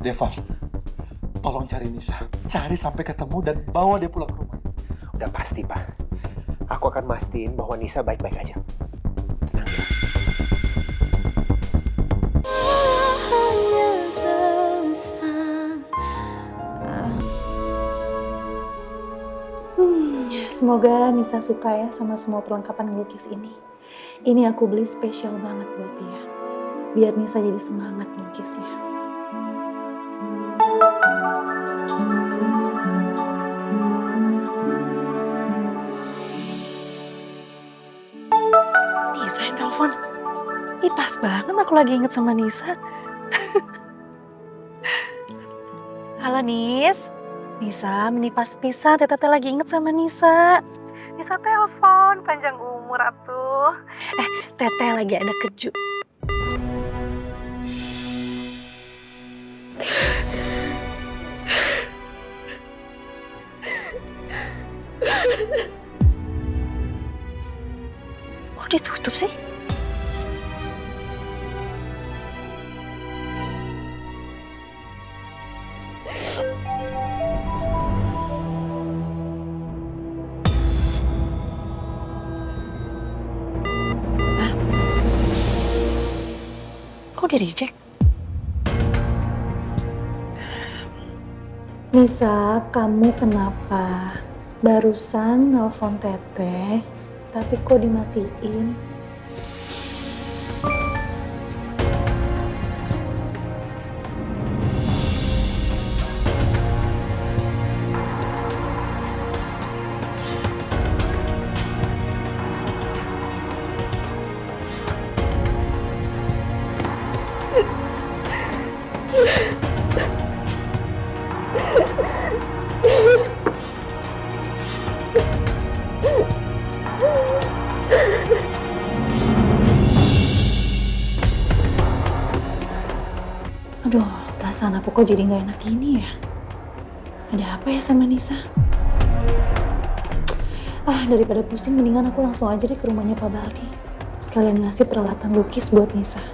Devan, tolong cari Nisa. Cari sampai ketemu dan bawa dia pulang ke rumah. Udah pasti, Pak. Aku akan mastiin bahwa Nisa baik-baik aja. Tenang ya. Semoga Nisa suka ya sama semua perlengkapan ngelukis ini. Ini aku beli spesial banget buat dia. Biar Nisa jadi semangat ngelukisnya. Nisa yang telepon. Ih, pas banget aku lagi inget sama Nisa. Halo Nis. Nisa, menipas pisan, Tete lagi inget sama Nisa. Nisa telepon, panjang umur atuh. Tete lagi ada keju. Kok ditutup sih? Kok di reject? Nisa, kamu kenapa? Barusan nelpon Teteh, tapi kok dimatiin? Aduh, perasaan aku kok jadi gak enak gini ya? Ada apa ya sama Nisa? Daripada pusing mendingan aku langsung aja deh ke rumahnya Pak Baldi. Sekalian ngasih peralatan lukis buat Nisa.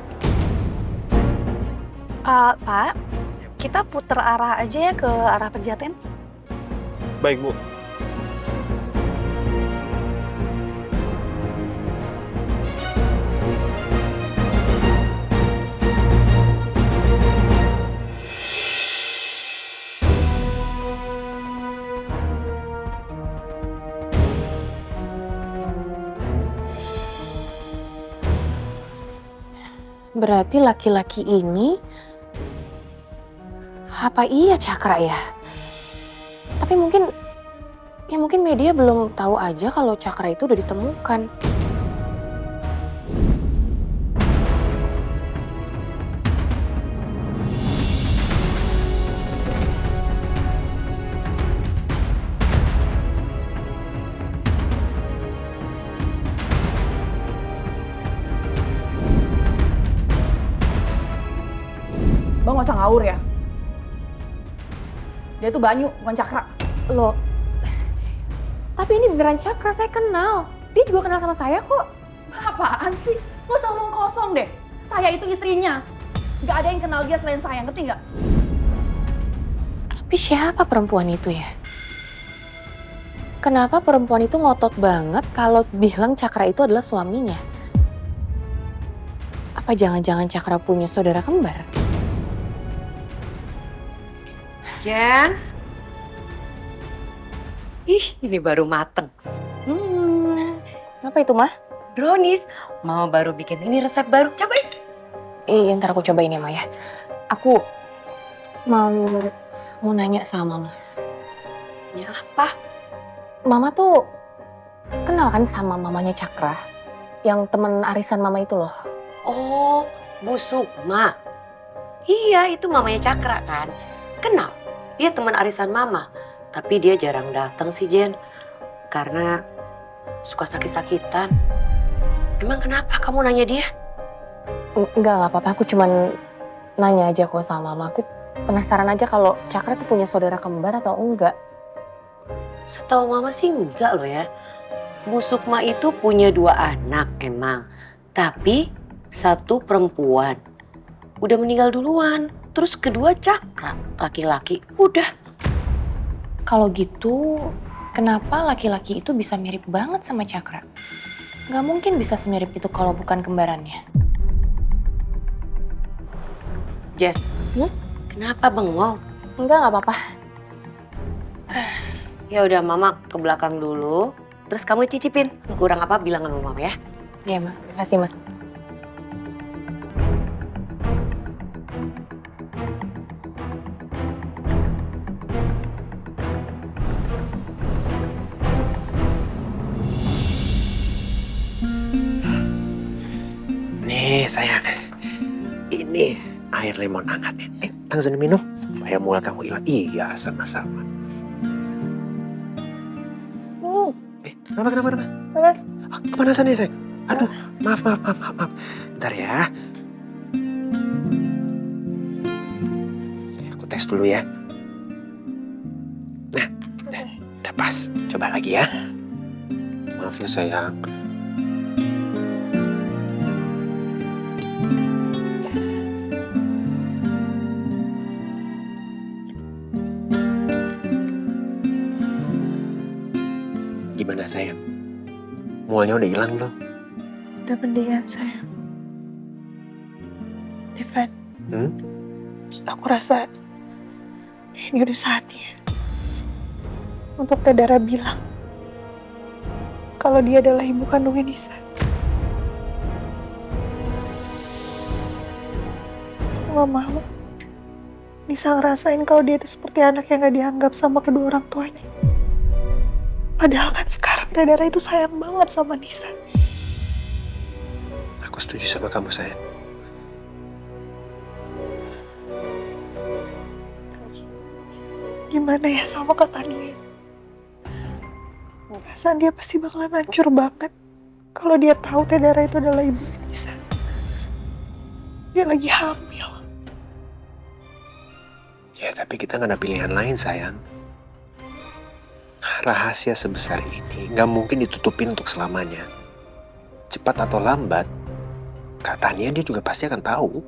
Pak, kita puter arah aja ya ke arah Pejaten. Baik, Bu. Berarti laki-laki ini, apa iya Cakra ya? Tapi mungkin media belum tahu aja kalau Cakra itu udah ditemukan. Bang gak usah ngawur ya. Dia tuh Banyu, bukan Cakra. Loh, tapi ini beneran Cakra, saya kenal. Dia juga kenal sama saya kok. Apaan sih? Gak usah ngomong kosong deh. Saya itu istrinya. Gak ada yang kenal dia selain saya, ngerti gak? Tapi siapa perempuan itu ya? Kenapa perempuan itu ngotot banget kalau bilang Cakra itu adalah suaminya? Apa jangan-jangan Cakra punya saudara kembar? Jen. Ih, ini baru mateng. Apa itu, Mah? Brownies. Mama baru bikin ini resep baru. Cobain. Ntar aku cobain ya, Ma ya. Aku mau nanya sama Mama. Ya apa? Mama tuh kenal kan sama mamanya Cakra? Yang temen arisan Mama itu loh. Oh, Bu Sukma. Iya, itu mamanya Cakra kan. Kenal. Dia teman arisan Mama. Tapi dia jarang datang sih, Jen. Karena suka sakit-sakitan. Emang kenapa kamu nanya dia? Enggak apa-apa. Aku cuman nanya aja kok sama Mama. Aku penasaran aja kalau Cakra tuh punya saudara kembar atau enggak. Setahu Mama sih enggak loh ya. Bu Sukma itu punya 2 anak emang. Tapi 1 perempuan. Udah meninggal duluan. terus kedua Cakra, laki-laki. Udah. Kalau gitu, kenapa laki-laki itu bisa mirip banget sama Cakra? Nggak mungkin bisa semirip itu kalau bukan kembarannya. Jen, kenapa bengong? Nggak apa-apa. Ya udah, Mama ke belakang dulu. Terus kamu cicipin. Kurang apa bilang sama Mama ya. Iya, Ma. Makasih, Ma. Nih sayang, ini air lemon hangat ya. Langsung diminum supaya mual kamu hilang. Iya, sama-sama. Kenapa? Panas. Kepanasan ya sayang? Aduh, maaf. Bentar ya. Aku tes dulu ya. Nah, udah pas. Coba lagi ya. Maaf ya sayang. Gimana sayang? Mualnya udah hilang belum? Udah mendingan sayang. Devan, aku rasa ini udah saatnya untuk Teh Dara bilang kalau dia adalah ibu kandungnya Nisa. Aku gak mau Nisa ngerasain kalau dia itu seperti anak yang gak dianggap sama kedua orang tuanya. Padahal kan sekarang Teh Dara itu sayang banget sama Nisa. Aku setuju sama kamu sayang. Gimana ya sama kata dia? Perasaan dia pasti bakalan hancur banget kalau dia tahu Teh Dara itu adalah ibu Nisa. Dia lagi hamil. Ya tapi kita gak ada pilihan lain sayang. Rahasia sebesar ini gak mungkin ditutupin untuk selamanya. Cepat atau lambat, katanya dia juga pasti akan tahu.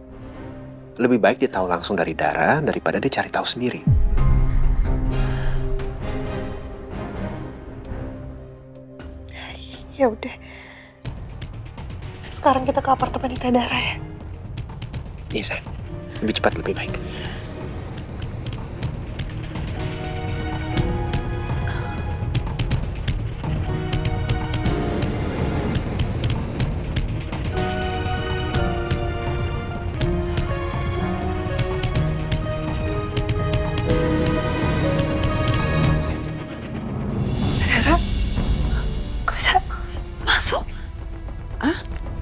Lebih baik dia tahu langsung dari Dara daripada dia cari tahu sendiri. Ya udah. Sekarang kita ke apartemen Teh Dara ya. Iya sayang, lebih cepat lebih baik.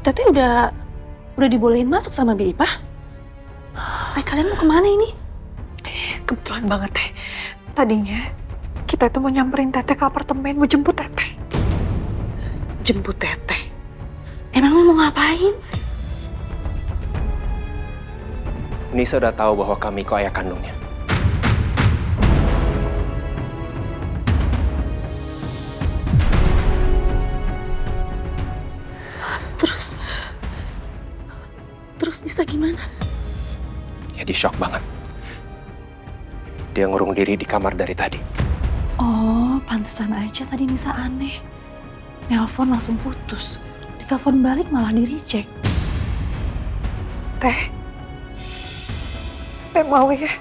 Teteh udah dibolehin masuk sama Bi Ipah. Kalian mau kemana ini? Kebetulan banget Teh. Tadinya kita tuh mau nyamperin Teteh ke apartemen, mau jemput Teteh. Jemput Teteh? Emang lu mau ngapain? Nisa udah tahu bahwa kami kok ayah kandungnya. Terus Nisa gimana? Ya dia shock banget. Dia ngurung diri di kamar dari tadi. Oh, pantesan aja tadi Nisa aneh. Nelpon langsung putus. Ditelepon balik malah di-reject. Teh mau ya?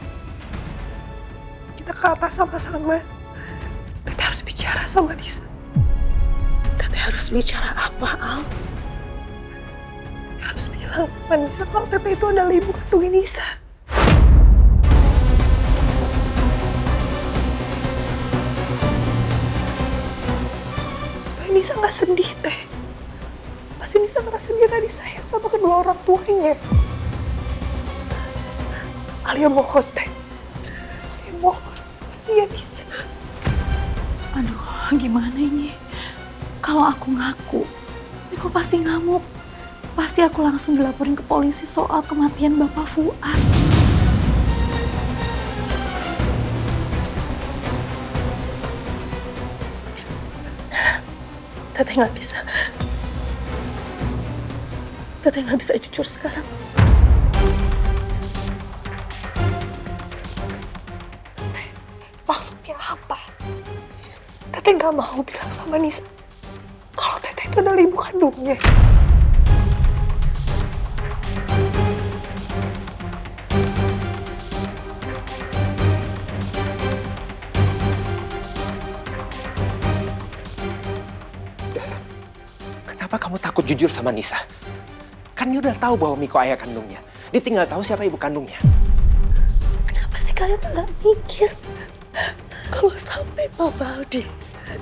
Kita ke atas sama-sama. Teteh harus bicara sama Nisa. Teteh harus bicara apa, Al? Harus bilang sama Nisa kalau Teteh itu adalah ibu kandungnya Nisa. Supaya Nisa gak sedih, Teh. Pasti Nisa ngerasa dia gak disayang sama kedua orang tuanya. Alia mohon, Teh. Alia mohon. Kasihan Nisa. Aduh, gimana ini? Kalau aku ngaku, Niko pasti ngamuk. Pasti aku langsung dilaporin ke polisi soal kematian Bapak Fuad. Teteh nggak bisa. Teteh nggak bisa jujur sekarang. Teteh nggak mau bilang sama Nisa kalau Teteh itu adalah ibu kandungnya. Kenapa kamu takut jujur sama Nisa? Kan dia udah tahu bahwa Miko ayah kandungnya. Dia tinggal tahu siapa ibu kandungnya. Kenapa sih kalian tuh nggak mikir kalau sampai Pak Baldi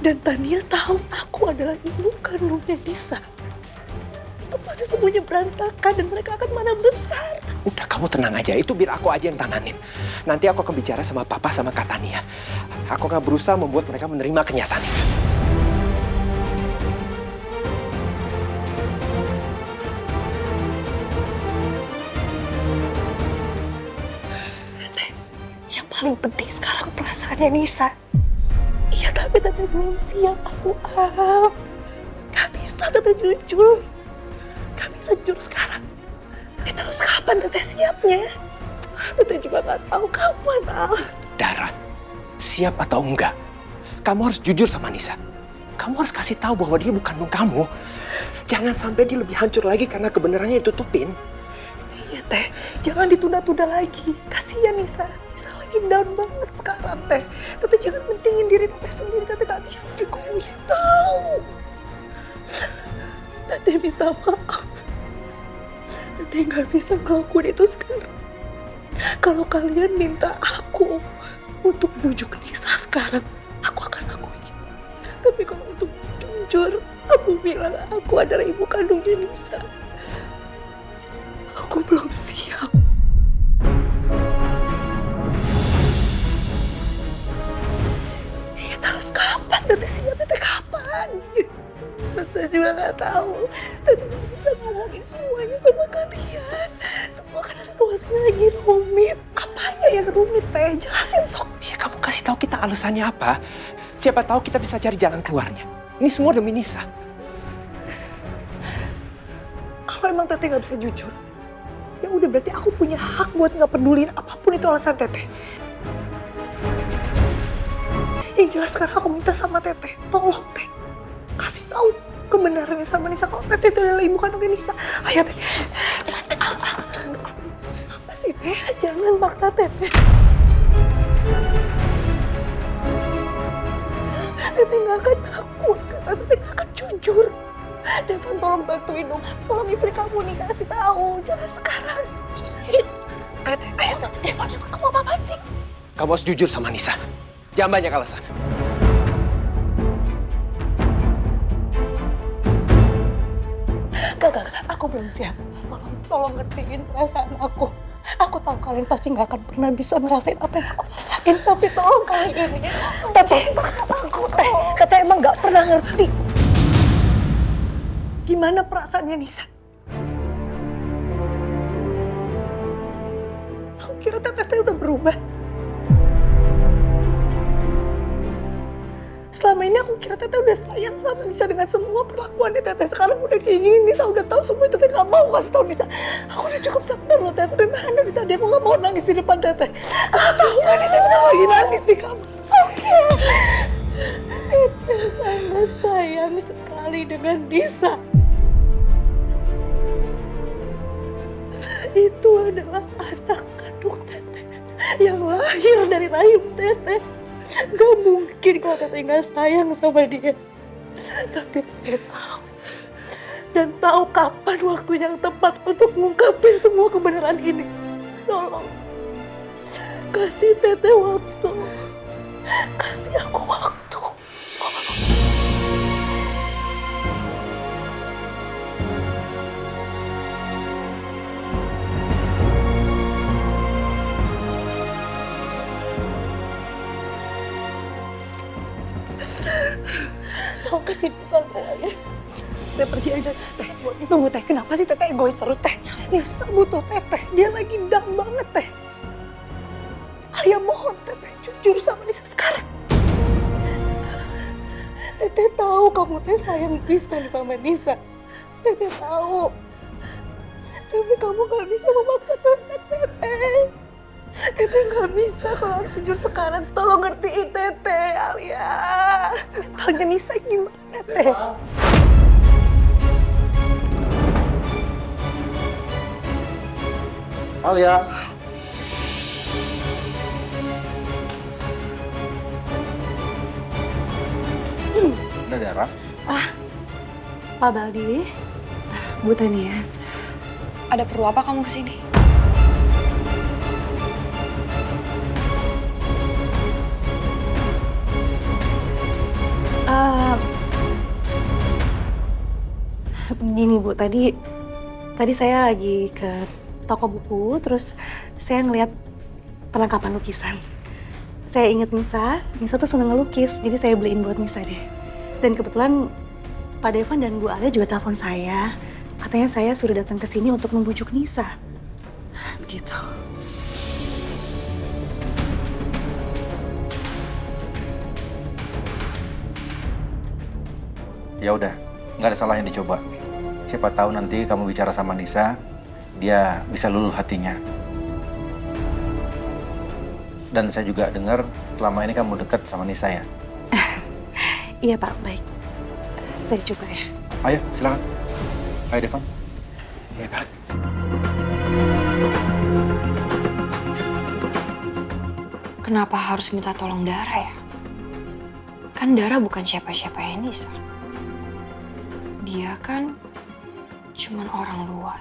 dan Tania tahu aku adalah ibu kandungnya Nisa, itu pasti semuanya berantakan dan mereka akan mana besar. Udah, kamu tenang aja. Itu biar aku aja yang tanganin. Nanti aku akan bicara sama Papa sama Kak Tania. Aku akan berusaha membuat mereka menerima kenyataan itu. Yang paling penting sekarang perasaannya Nisa. Iya, tapi Teteh belum siap atuh Al. Gak bisa Teteh jujur. Gak bisa jujur sekarang. Terus kapan Teteh siapnya? Teteh juga gak tahu kapan Al. Dara, siap atau enggak, kamu harus jujur sama Nisa. Kamu harus kasih tahu bahwa dia bukan kandung kamu. Jangan sampai dia lebih hancur lagi karena kebenarannya ditutupin. Iya Teh, jangan ditunda-tunda lagi. Kasihan Nisa. Nisa lagi down banget sekarang Teh. Teteh jangan pentingin diri Teteh sendiri. Teteh gak bisa egoisau. Teteh minta maaf. Teteh gak bisa ngelakuin itu sekarang. Kalau kalian minta aku untuk bujuk Nisa sekarang, aku akan lakuin itu. Tapi kalau untuk jujur, aku bilang aku adalah ibu kandungnya Nisa, aku belum siap. Ya terus kapan Teteh siap? Teteh kapan? Teteh juga gak tahu. Teteh gak bisa ngomongin semuanya sama kalian. Semua karena situasinya lagi rumit. Apanya yang rumit Teh? Jelasin sok. Ya kamu kasih tahu kita alasannya apa. Siapa tahu kita bisa cari jalan keluarnya. Ini semua demi Nisa. Kalau emang Teteh gak bisa jujur, ya udah berarti aku punya hak buat gak pedulin apapun itu alasan Teteh. Yang jelas sekarang aku minta sama Teteh, tolong Teh, kasih tahu kebenarannya sama Nisa kalau Teteh itu adalah ibu kandungnya Nisa. Ayo Teh. Aduh, apa sih Teh? Jangan paksa Teteh. Teteh gak akan aku sekarang, Teteh gak akan jujur. Devan tolong bantuin dong, tolong istri kamu nih kasih tahu, jangan sekarang. Ayo Devan, kamu apa-apaan sih? Kamu harus jujur sama Nisa. Jangan banyak alasan. Gak, aku belum siap. Tolong ngertiin perasaan aku. Aku tahu kalian pasti gak akan pernah bisa ngerasain apa yang aku rasain, tapi tolong kali ini. Teteh, aku Teh, kata emang gak pernah ngerti gimana perasaannya Nisa. Aku kira Teteh udah berubah. Selama ini aku kira Teteh udah sayang sama Nisa dengan semua perlakuannya Teteh. Sekarang udah kayak gini, Nisa udah tahu semua. Teteh gak mau kasih tahu Nisa. Aku udah cukup sabar loh Teteh. Aku udah nahan dari tadi. Aku gak mau nangis di depan Teteh. Aku tahu kan Nisa sekarang lagi nangis di kamar. Oke. Teteh sangat sayang sekali dengan Nisa. Itu adalah anak kandung Teteh yang lahir dari rahim Teteh. Gak mungkin kalau Teteh gak sayang sama dia. Tapi Teteh tahu. Dan tahu kapan waktu yang tepat untuk ngungkapin semua kebenaran ini. Tolong. Kasih Teteh waktu. Kasih aku waktu. Tolong kasih Nisa semuanya. Saya pergi aja. Teh, tunggu Teh. Kenapa sih Teteh egois terus Teh? Nisa butuh Teteh. Dia lagi down banget Teh. Alia mohon Teteh jujur sama Nisa sekarang. Teteh tahu kamu Teh sayang pisan sama Nisa. Teteh tahu. Tapi kamu gak bisa memaksa Teteh. Teteh nggak bisa kalau harus jujur sekarang. Tolong ngertiin Teteh, Alia. Mentalnya Nisa gimana, Teh? Alia. Udah darah? Pak Baldi, Bu Tania. Ada perlu apa kamu kesini? Gini Bu, tadi saya lagi ke toko buku, terus saya ngeliat perlengkapan lukisan. Saya inget Nisa tuh seneng ngelukis, jadi saya beliin buat Nisa deh. Dan kebetulan Pak Devan dan Bu Alia juga telepon saya. Katanya saya sudah datang ke sini untuk membujuk Nisa. Begitu. Ya udah, nggak ada salahnya dicoba. Siapa tahu nanti kamu bicara sama Nisa, dia bisa luluh hatinya. Dan saya juga dengar selama ini kamu dekat sama Nisa ya. Iya Pak, baik. Saya coba ya. Ayo, silakan. Ayo Devan. Iya, Pak. Kenapa harus minta tolong Dara ya? Kan Dara bukan siapa-siapanya Nisa. Dia kan cuman orang luar.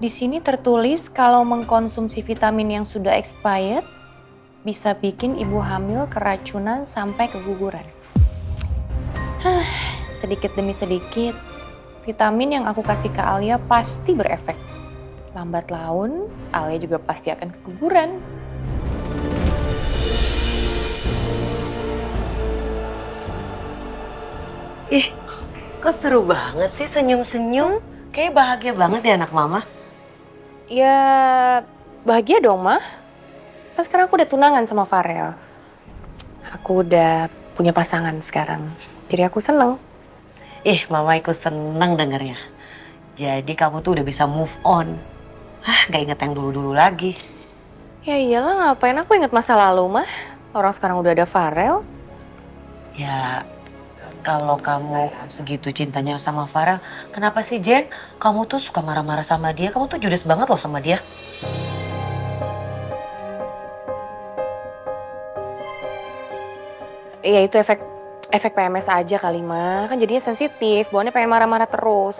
Di sini tertulis kalau mengkonsumsi vitamin yang sudah expired bisa bikin ibu hamil keracunan sampai keguguran. Sedikit demi sedikit, vitamin yang aku kasih ke Alia pasti berefek. Lambat laun, Alia juga pasti akan keguguran. Ih, kok seru banget sih senyum-senyum? Kayaknya bahagia banget ya anak mama. Ya, bahagia dong, Mah. Kan sekarang aku udah tunangan sama Farel. Aku udah punya pasangan sekarang. Jadi aku seneng. Ih, mama ikut seneng dengernya. Jadi kamu tuh udah bisa move on. Gak inget yang dulu-dulu lagi. Ya iyalah, ngapain aku inget masa lalu, Mah. Orang sekarang udah ada Farel. Ya, kalau kamu segitu cintanya sama Farel, kenapa sih Jen? Kamu tuh suka marah-marah sama dia, kamu tuh judes banget loh sama dia. Iya, itu efek PMS aja kali, Mah. Kan jadinya sensitif, bawaannya pengen marah-marah terus.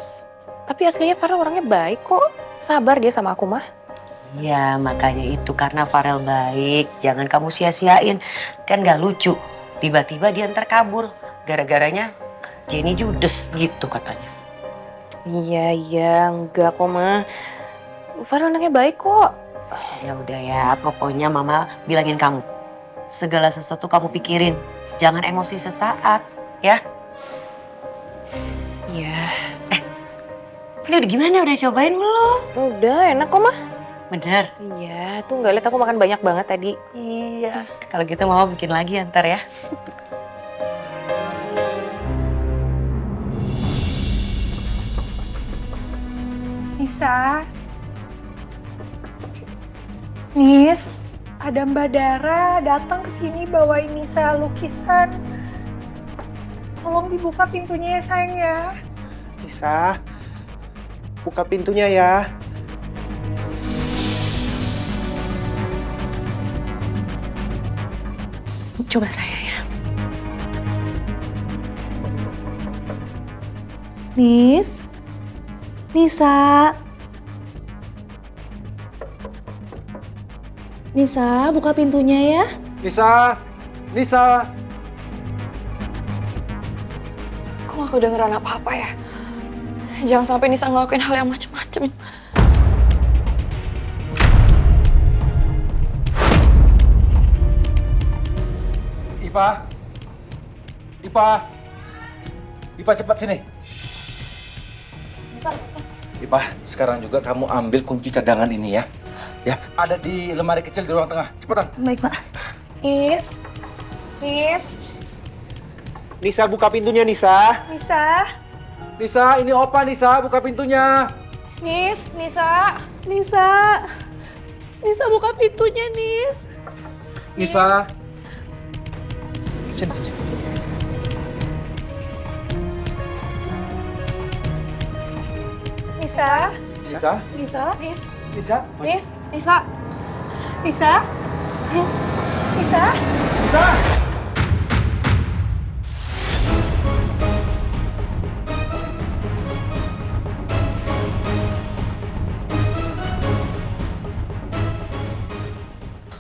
Tapi aslinya Farel orangnya baik kok. Sabar dia sama aku, Mah. Ya, makanya itu karena Farel baik, jangan kamu sia-siain. Kan gak lucu, tiba-tiba dia ntar kabur. Gara-garanya Jenny judes gitu katanya. Iya, enggak kok, Mah. Farel anaknya baik kok. Ya udah ya, pokoknya mama bilangin kamu. Segala sesuatu kamu pikirin, jangan emosi sesaat, ya. Iya. Ini udah gimana, udah cobain belum? Udah, enak kok, Mah. Bener? Iya, tuh nggak lihat aku makan banyak banget tadi. Iya. Kalau gitu mama bikin lagi ya ntar ya. Nisa, Nis, ada Mbak Dara datang ke sini bawain Nisa lukisan. Tolong dibuka pintunya ya sayang ya. Nisa, buka pintunya ya. Coba saya ya. Nis, Nisa. Nisa, buka pintunya ya. Nisa, Nisa. Kok gak kedengeran apa-apa ya? Jangan sampai Nisa ngelakuin hal yang macem-macem. Ipa cepat sini. Ipa, sekarang juga kamu ambil kunci cadangan ini ya. Ya, ada di lemari kecil di ruang tengah. Cepetan. Baik, Pak. Nis. Nisa, buka pintunya, Nisa. Nisa, Nisa, ini Opa Nisa, buka pintunya. Nisa buka pintunya, Nis. Nisa. Sini, sini. Nisa, Nisa. Nisa, Nis, Nisa. Nis, Nisa, Nisa, Nis. Nisa. Nisa.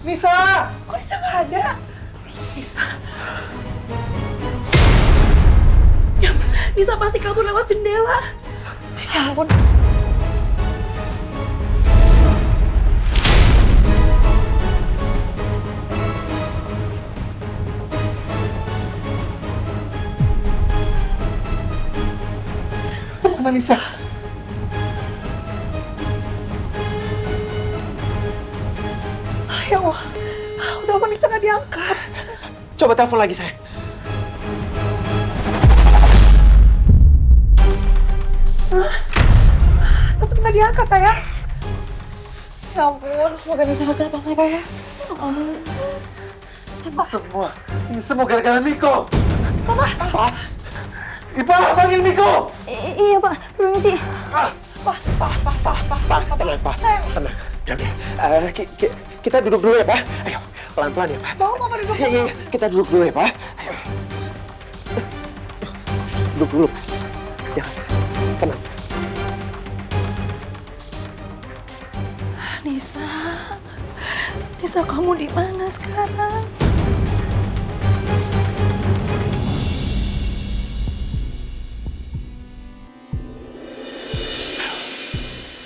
Nisa. Kok Nisa nggak ada? Nisa pasti kabur lewat jendela. Ya ampun. Mana Nisa? Ya Allah, udah apa Nisa nggak diangkat? Coba telepon lagi, sayang. Tetep nggak diangkat, sayang. Ya ampun, semoga Nisa gak kenapa-napa ya. Ini semua gara-gara Niko. Apa? Ipa, panggil Niko. Iya Pak, permisi. Tenang, Pak. Tenang. Ya, udah. Kita duduk dulu ya, Pak. Ayo, pelan-pelan ya, Pak. Mau Mama duduk Iya, iya, kita duduk dulu ya, Pak. Ayo. Duduk dulu. Jangan stres. Tenang. Nisa kamu di mana sekarang?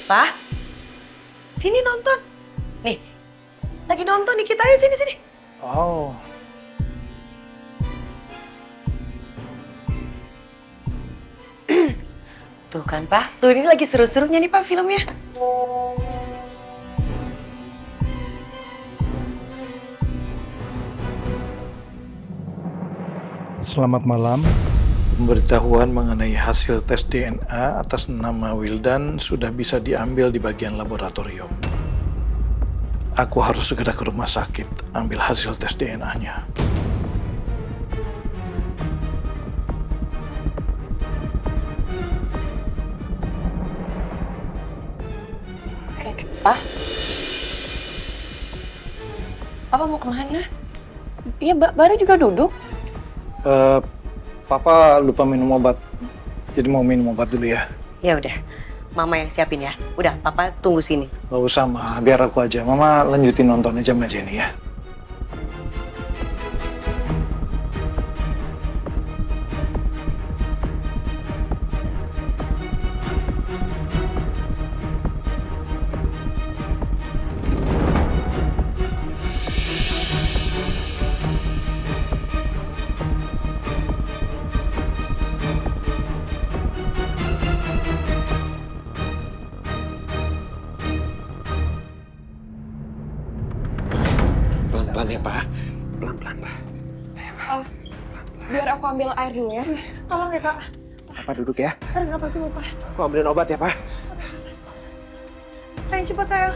Pak, sini nonton. Nih, lagi nonton nih kita, ayo sini. Oh, Tuh kan Pak, tuh ini lagi seru-serunya nih Pak filmnya. selamat malam. Pemberitahuan mengenai hasil tes DNA atas nama Wildan sudah bisa diambil di bagian laboratorium. Aku harus segera ke rumah sakit ambil hasil tes DNA-nya. Pak? Papa mau kemana? Iya, baru juga duduk. Papa lupa minum obat, jadi mau minum obat dulu ya. Ya udah, Mama yang siapin ya. Udah, Papa tunggu sini. Gak usah, Ma. Biar aku aja. Mama lanjutin nonton aja sama Jenny ya. Pelan-pelan ya, Pak. Pelan-pelan, Pak. Biar aku ambil air dulu ya. Tolong ya, Kak. Papa duduk ya. Tarik napas dulu, Pak. Aku ambilin obat ya, Pak. Sayang, cepat, sayang.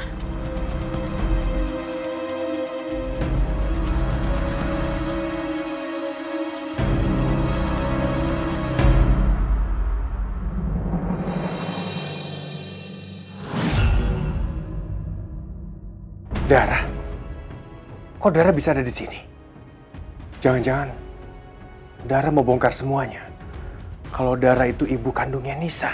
Dara. Kok Dara bisa ada di sini? Jangan-jangan Dara mau bongkar semuanya. Kalau Dara itu ibu kandungnya Nisa.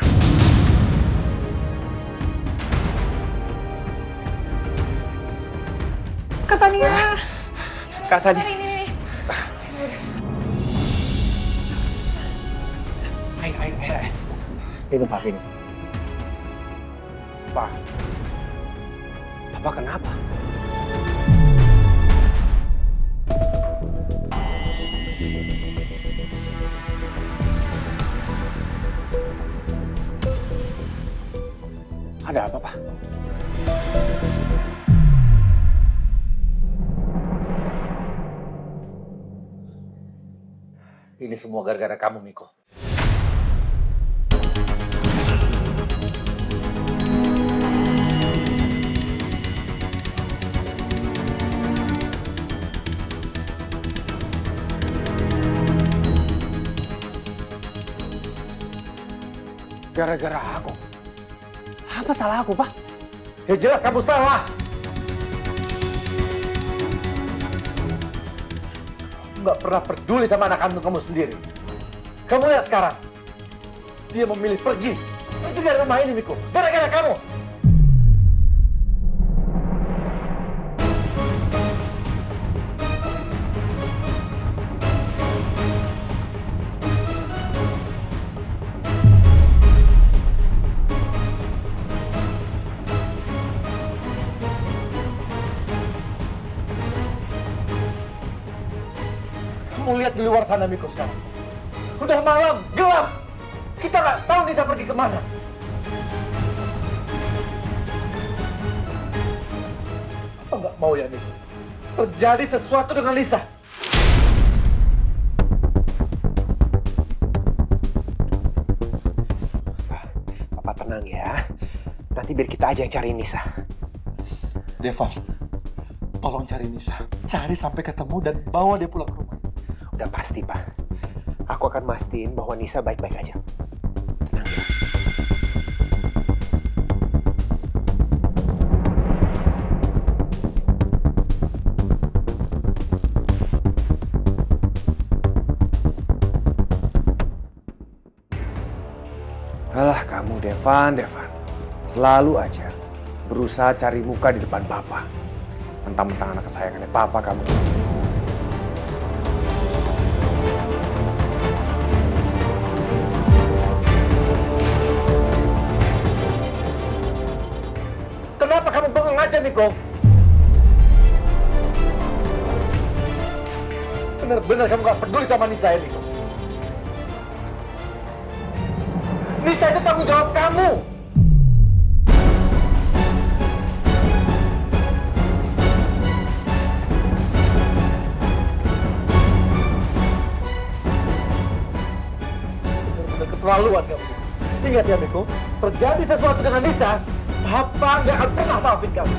Kak Tania. Kak tadi. Ayo. Ini Pak, ini. Pak. Papa kenapa? Ada apa, Pak? Ini semua gara-gara kamu, Miko. Gara-gara aku. Apa salah aku, Pak? Ya jelas kamu salah. Nggak pernah peduli sama anak kandung kamu sendiri. Kamu lihat sekarang. Dia memilih pergi. Pergi dari rumah ini, Miko. Gara-gara kamu. Kamu lihat di luar sana, Miko, sekarang. Udah malam, gelap. Kita nggak tahu Nisa pergi kemana. Apa nggak mau ya, Miko? Terjadi sesuatu dengan Nisa. Papa tenang ya. Nanti biar kita aja yang cari Nisa. Devan, tolong cari Nisa. Cari sampai ketemu dan bawa dia pulang ke rumah. Udah pasti, Pak. Aku akan mastiin bahwa Nisa baik-baik aja. Tenang ya. Alah kamu, Devan. Selalu aja berusaha cari muka di depan Papa. Mentang-mentang anak kesayangannya Papa kamu. Kenapa kamu bengong aja, Miko? Bener-bener kamu gak peduli sama Nisa ya, Miko? Nisa itu tanggung jawab kamu! Bener-bener keterlaluan kamu. Ingat ya, Miko, terjadi sesuatu dengan Nisa, Papa nggak akan pernah maafin kamu.